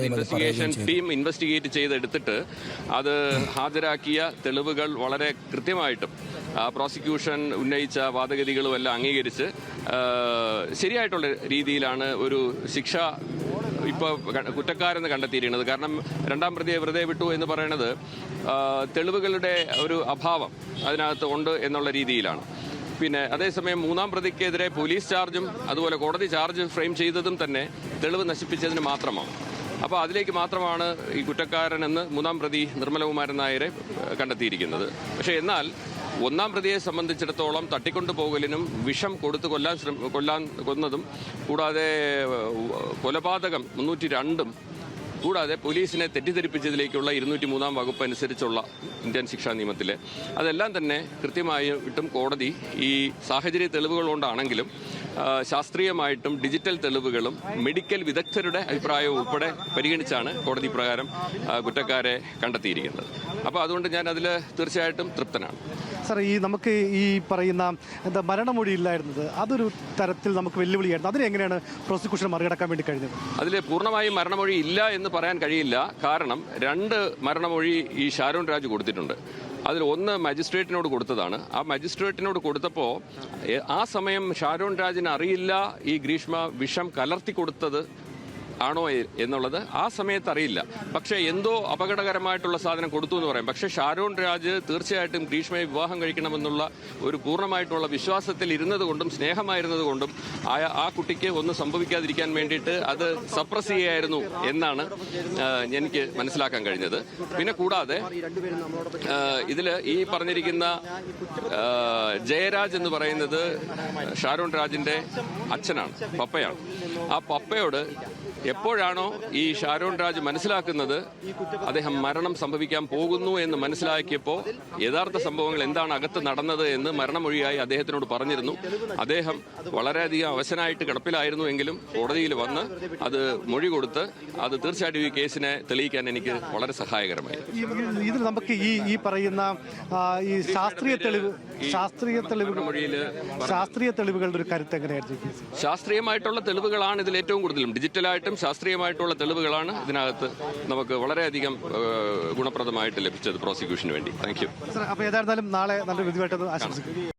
Investigation team investigate ചെയ്തെടുത്തിട്ട് അത് ഹാജരാക്കിയ തെളിവുകൾ വളരെ കൃത്യമായിട്ടും പ്രോസിക്യൂഷൻ ഉന്നയിച്ച വാദഗതികളും എല്ലാം അംഗീകരിച്ച് ശരിയായിട്ടുള്ള രീതിയിലാണ് ഒരു ശിക്ഷ ഇപ്പോൾ കുറ്റക്കാരെന്ന് കണ്ടെത്തിയിരിക്കുന്നത്. കാരണം രണ്ടാം പ്രതിയെ വെറുതെ വിട്ടു എന്ന് പറയുന്നത് തെളിവുകളുടെ ഒരു അഭാവം അതിനകത്ത് ഉണ്ട് എന്നുള്ള രീതിയിലാണ്. പിന്നെ അതേസമയം മൂന്നാം പ്രതിക്കെതിരെ പോലീസ് ചാർജും അതുപോലെ കോടതി ചാർജ് ഫ്രെയിം ചെയ്തതും തന്നെ തെളിവ് നശിപ്പിച്ചതിന് മാത്രമാണ്. അപ്പോൾ അതിലേക്ക് മാത്രമാണ് ഈ കുറ്റക്കാരനെന്ന് മൂന്നാം പ്രതി നിർമ്മലകുമാരൻ നായരെ കണ്ടെത്തിയിരിക്കുന്നത്. പക്ഷേ എന്നാൽ ഒന്നാം പ്രതിയെ സംബന്ധിച്ചിടത്തോളം തട്ടിക്കൊണ്ടുപോകലിനും വിഷം കൊടുത്ത് കൊന്നതും കൂടാതെ കൊലപാതകം 302 കൂടാതെ പോലീസിനെ തെറ്റിദ്ധരിപ്പിച്ചതിലേക്കുള്ള 203 വകുപ്പ് അനുസരിച്ചുള്ള ഇന്ത്യൻ ശിക്ഷാ നിയമത്തിലെ അതെല്ലാം തന്നെ കൃത്യമായിട്ടും കോടതി ഈ സാഹചര്യ തെളിവുകൾ കൊണ്ടാണെങ്കിലും ശാസ്ത്രീയമായിട്ടും ഡിജിറ്റൽ തെളിവുകളും മെഡിക്കൽ വിദഗ്ധരുടെ അഭിപ്രായവും ഉൾപ്പെടെ പരിഗണിച്ചാണ് കോടതി പ്രകാരം കുറ്റക്കാരെ കണ്ടെത്തിയിരിക്കുന്നത്. അപ്പോൾ അതുകൊണ്ട് ഞാൻ അതിൽ തീർച്ചയായിട്ടും തൃപ്തനാണ്. സാർ, നമുക്ക് ഈ പറയുന്ന മരണമൊഴി ഇല്ലായിരുന്നത് അതൊരു തരത്തിൽ നമുക്ക് വെല്ലുവിളിയായിരുന്നു. അതിനെ എങ്ങനെയാണ് പ്രോസിക്യൂഷൻ മറികടക്കാൻ വേണ്ടി കഴിഞ്ഞത്? അതിൽ പൂർണ്ണമായും മരണമൊഴി ഇല്ല എന്ന് പറയാൻ കഴിയില്ല. കാരണം 2 മരണമൊഴി ഈ ഷാരോൺ രാജ് കൊടുത്തിട്ടുണ്ട്. അതിൽ ഒന്ന് മജിസ്ട്രേറ്റിനോട് കൊടുത്തതാണ്. ആ മജിസ്ട്രേറ്റിനോട് കൊടുത്തപ്പോൾ ആ സമയം ഷാരോൺ രാജിന് അറിയില്ല ഈ ഗ്രീഷ്മ വിഷം കലർത്തി കൊടുത്തത് ആണോ എന്നുള്ളത് ആ സമയത്ത് അറിയില്ല. പക്ഷേ എന്തോ അപകടകരമായിട്ടുള്ള സാധനം കൊടുത്തു എന്ന് പറയാം. പക്ഷേ ഷാരോൺ രാജ് തീർച്ചയായിട്ടും ഗ്രീഷ്മയെ വിവാഹം കഴിക്കണമെന്നുള്ള ഒരു പൂർണ്ണമായിട്ടുള്ള വിശ്വാസത്തിൽ ഇരുന്നത് കൊണ്ടും സ്നേഹമായിരുന്നത് കൊണ്ടും ആ കുട്ടിക്ക് ഒന്നും സംഭവിക്കാതിരിക്കാൻ വേണ്ടിയിട്ട് അത് സപ്രസ് ചെയ്യായിരുന്നു എന്നാണ് എനിക്ക് മനസ്സിലാക്കാൻ കഴിഞ്ഞത്. പിന്നെ കൂടാതെ ഇതിൽ ഈ പറഞ്ഞിരിക്കുന്ന ജയരാജ് എന്ന് പറയുന്നത് ഷാരോൺ രാജിന്റെ അച്ഛനാണ്, പപ്പയാണ്. ആ പപ്പയോട് എപ്പോഴാണോ ഈ ഷാരോൺ രാജ് മനസ്സിലാക്കുന്നത് അദ്ദേഹം മരണം സംഭവിക്കാൻ പോകുന്നു എന്ന് മനസ്സിലാക്കിയപ്പോൾ യഥാർത്ഥ സംഭവങ്ങൾ എന്താണ് അകത്ത് നടന്നത് എന്ന് മരണമൊഴിയായി അദ്ദേഹത്തിനോട് പറഞ്ഞിരുന്നു. അദ്ദേഹം വളരെയധികം അവശനായിട്ട് കിടപ്പിലായിരുന്നു എങ്കിലും കോടതിയിൽ വന്ന് അത് മൊഴി കൊടുത്ത് അത് തീർച്ചയായിട്ടും ഈ കേസിനെ തെളിയിക്കാൻ എനിക്ക് വളരെ സഹായകരമായി. ഇതിൽ നമുക്ക് ഈ പറയുന്ന ഈ ശാസ്ത്രീയ തെളിവുകളുടെ ഒരു കരുത്ത് എങ്ങനെയായിരുന്നു? ശാസ്ത്രീയമായിട്ടുള്ള തെളിവുകളാണ് ഇതിൽ ഏറ്റവും കൂടുതലും. ഡിജിറ്റലായിട്ടും ശാസ്ത്രീയമായിട്ടുള്ള തെളിവുകളാണ് ഇതിനകത്ത് നമുക്ക് വളരെയധികം ഗുണപ്രദമായിട്ട് ലഭിച്ചത് പ്രോസിക്യൂഷന് വേണ്ടി. Thank you. അപ്പോൾ ഏതായിരുന്നാലും നാളെ നല്ല വിധിയായിട്ട് ആശംസിക്കുന്നു.